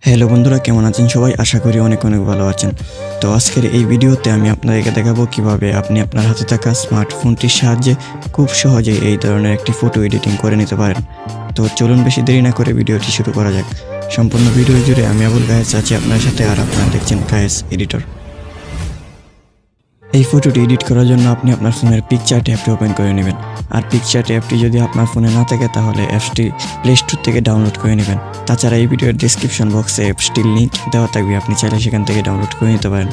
Hello বন্ধুরা, কেমন আছেন সবাই? আশা করি অনেক ভালো আছেন। তো আজকের এই ভিডিওতে আমি আপনাদেরকে দেখাবো কিভাবে আপনি আপনার হাতে থাকা স্মার্টফোনটির সাহায্যে খুব সহজেই এই ধরনের একটি ফটো এডিটিং করে নিতে পারেন। তো চলুন বেশি দেরি না করে ভিডিওটি শুরু করা যাক। সম্পূর্ণ ভিডিও জুড়ে আমি আবুল কায়েস আছি আপনার সাথে, আর আপনারা দেখছেন কায়েস এডিটর। এই ফটোটি এডিট করার জন্য আপনি আপনার ফোনের PicsArt অ্যাপটি ওপেন করে নেবেন। আর PicsArt অ্যাপটি যদি আপনার ফোনে না থাকে তাহলে অ্যাপসটি প্লে স্টোর থেকে ডাউনলোড করে নেবেন। তাছাড়া এই ভিডিওর ডিসক্রিপশন বক্সে অ্যাপসটির লিঙ্ক দেওয়া থাকবে, আপনি চাইলে সেখান থেকে ডাউনলোড করে নিতে পারেন।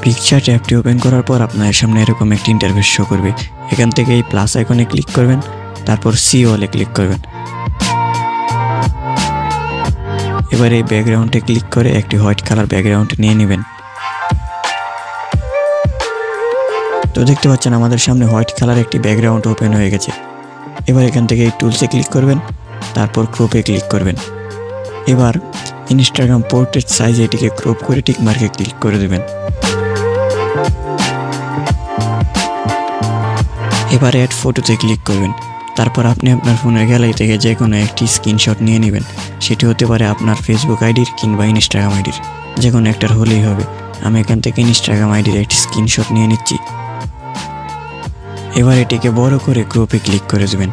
PicsArt অ্যাপটি ওপেন করার পর আপনার সামনে এরকম একটি ইন্টারফেস শো করবে। এখান থেকে এই প্লাস আইকনে ক্লিক করবেন, তারপর সি ওয়ালে ক্লিক করবেন। এবার এই ব্যাকগ্রাউন্ডে ক্লিক করে একটি হোয়াইট কালার ব্যাকগ্রাউন্ড নিয়ে নেবেন। তো দেখতে পাচ্ছেন আমাদের সামনে হোয়াইট কালার একটি ব্যাকগ্রাউন্ড ওপেন হয়ে গেছে। এবার এখান থেকে এই টুলসে ক্লিক করবেন, তারপর ক্রপে ক্লিক করবেন। এবার ইনস্টাগ্রাম পোর্ট্রেট সাইজে এটিকে ক্রপ করে টিক মার্কে ক্লিক করে দেবেন। এবার অ্যাড ফটোতে ক্লিক করবেন। তারপর আপনি আপনার ফোনের গ্যালারি থেকে যে কোনো একটি স্ক্রিনশট নিয়ে নেবেন। সেটি হতে পারে আপনার ফেসবুক আইডির কিংবা ইনস্টাগ্রাম আইডির, যে কোনো একটার হলেই হবে। আমি এখান থেকে ইনস্টাগ্রাম আইডির একটি স্ক্রিনশট নিয়ে নিচ্ছি। এবার এটিকে বড় করে ক্রপে ক্লিক করে দেবেন।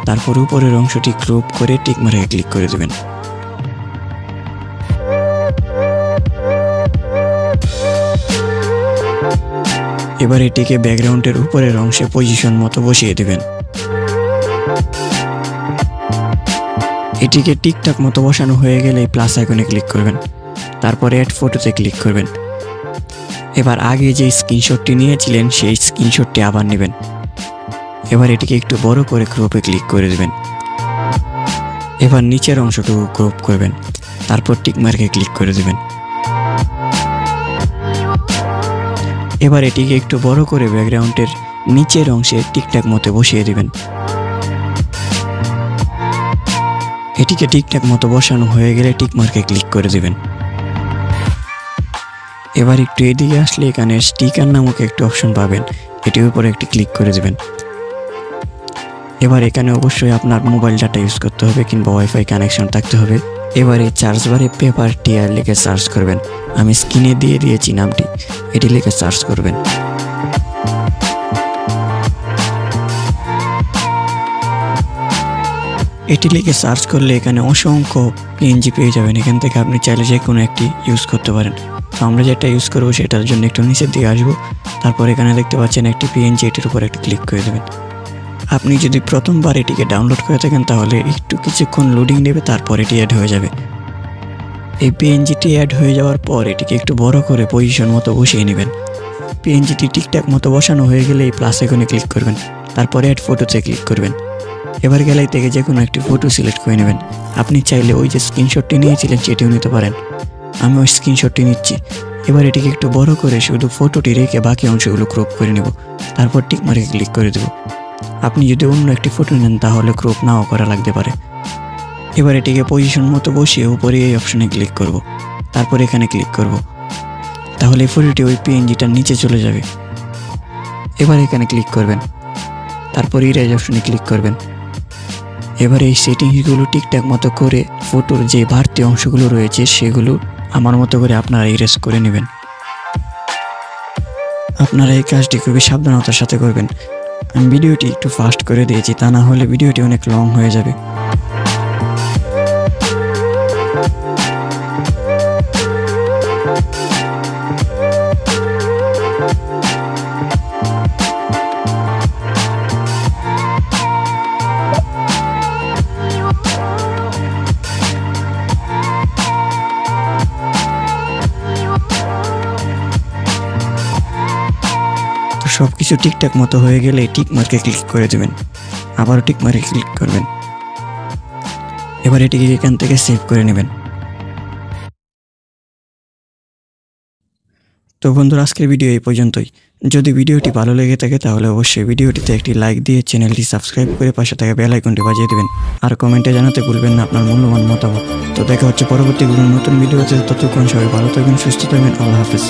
তারপর উপরের অংশটি ক্রপ করে টিক মার্কে ক্লিক করে দেবেন। এবার এটিকে ব্যাকগ্রাউন্ডের উপরের অংশে পজিশন মতো বসিয়ে দেবেন। এটিকে টিকটাক মতো বসানো হয়ে গেলে প্লাস আইকনে ক্লিক করবেন, তারপর অ্যাড ফটোতে ক্লিক করবেন। এবার আগে যে স্ক্রিনশটটি নিয়েছিলেন সেই স্ক্রিনশটটি আবার নেবেন। এবার এটিকে একটু বড় করে ক্রপে ক্লিক করে দেবেন। এবার নিচের অংশটুকু ক্রপ করবেন, তারপর টিক মার্কে ক্লিক করে দেবেন। এবার এটিকে একটু বড় করে ব্যাকগ্রাউন্ডের নিচের অংশে টিকটাক মতো বসিয়ে দেবেন। এটিকে ঠিকঠাক মতো বসানো হয়ে গেলে টিক মার্কে ক্লিক করে দেবেন। এবার একটু এদিকে আসলে এখানে স্টিকার নামক একটি অপশন পাবেন, এটির উপরে একটি ক্লিক করে দেবেন। এবার এখানে অবশ্যই আপনার মোবাইল ডাটা ইউজ করতে হবে কিংবা ওয়াইফাই কানেকশন থাকতে হবে। এবার এই সার্চ বারে পেপার টিয়ার লিখে সার্চ করবেন। আমি স্ক্রিনে দিয়ে দিয়েছি নামটি, এটি লিখে সার্চ করবেন। এটি লিখে সার্চ করলে এখানে অসংখ্য PNG পেয়ে যাবেন। এখান থেকে আপনি চাইলে যে কোনো একটি ইউজ করতে পারেন। তো আমরা যেটা ইউজ করবো সেটার জন্য একটু নিচের দিকে আসবো। তারপর এখানে দেখতে পাচ্ছেন একটি PNG, এটির উপর একটু ক্লিক করে দেবেন। আপনি যদি প্রথমবার এটিকে ডাউনলোড করে থাকেন তাহলে একটু কিছুক্ষণ লোডিং নেবে, তারপর এটি অ্যাড হয়ে যাবে। এই PNGটি অ্যাড হয়ে যাওয়ার পর এটিকে একটু বড় করে পজিশন মতো বসিয়ে নেবেন। PNGটি ঠিকঠাক মতো বসানো হয়ে গেলে এই প্লাস আইকনে ক্লিক করবেন, তারপর অ্যাড ফটোতে ক্লিক করবেন। এবার গ্যালারি থেকে যে কোনো একটি ফটো সিলেক্ট করে নেবেন। আপনি চাইলে ওই যে স্ক্রিনশটটি নিয়েছিলেন সেটিও নিতে পারেন। আমি ওই স্ক্রিনশটটি নিচ্ছি। এবার এটিকে একটু বড় করে শুধু ফটোটি রেখে বাকি অংশগুলো ক্রপ করে নেব, তারপর টিক মার্কে ক্লিক করে দেব। আপনি যদি অন্য একটি ফটো নেন তাহলে ক্রপ নাও করা লাগতে পারে। এবার এটিকে পজিশন মতো বসিয়ে উপরে এই অপশনে ক্লিক করব, তারপর এখানে ক্লিক করব। তাহলে এই ফটোটি ওই PNGটার নিচে চলে যাবে। এবার এখানে ক্লিক করবেন, তারপর ইরেজ অপশনে ক্লিক করবেন। এবার এই সেটিংসগুলো ঠিকঠাক মতো করে ফটোর যে বাড়তি অংশগুলো রয়েছে সেগুলো আমার মতো করে আপনারা ইরেজ করে নেবেন। আপনারা এই কাজটি খুবই সাবধানতার সাথে করবেন। আমি ভিডিওটি একটু ফাস্ট করে দিয়েছি, তা না হলে ভিডিওটি অনেক লং হয়ে যাবে। সবকিছু ঠিকঠাক মতো হয়ে গেলে টিক মার্কে ক্লিক করে দেবেন, আবারও টিক মার্কে ক্লিক করবেন। এবার এটিকে এখান থেকে সেভ করে নেবেন। তো বন্ধুরা, আজকের ভিডিও এই পর্যন্তই। যদি ভিডিওটি ভালো লেগে থাকে তাহলে অবশ্যই ভিডিওটিতে একটি লাইক দিয়ে চ্যানেলটি সাবস্ক্রাইব করে পাশে থাকা বেল আইকনটি বাজিয়ে দেবেন। আর কমেন্টে জানাতে ভুলবেন না আপনার মূল্যবান মতামত। তো দেখা হচ্ছে পরবর্তী কোনো নতুন ভিডিওতে। ততক্ষণ সবাই ভালো থাকবেন, সুস্থ থাকবেন। আল্লাহ হাফেজ।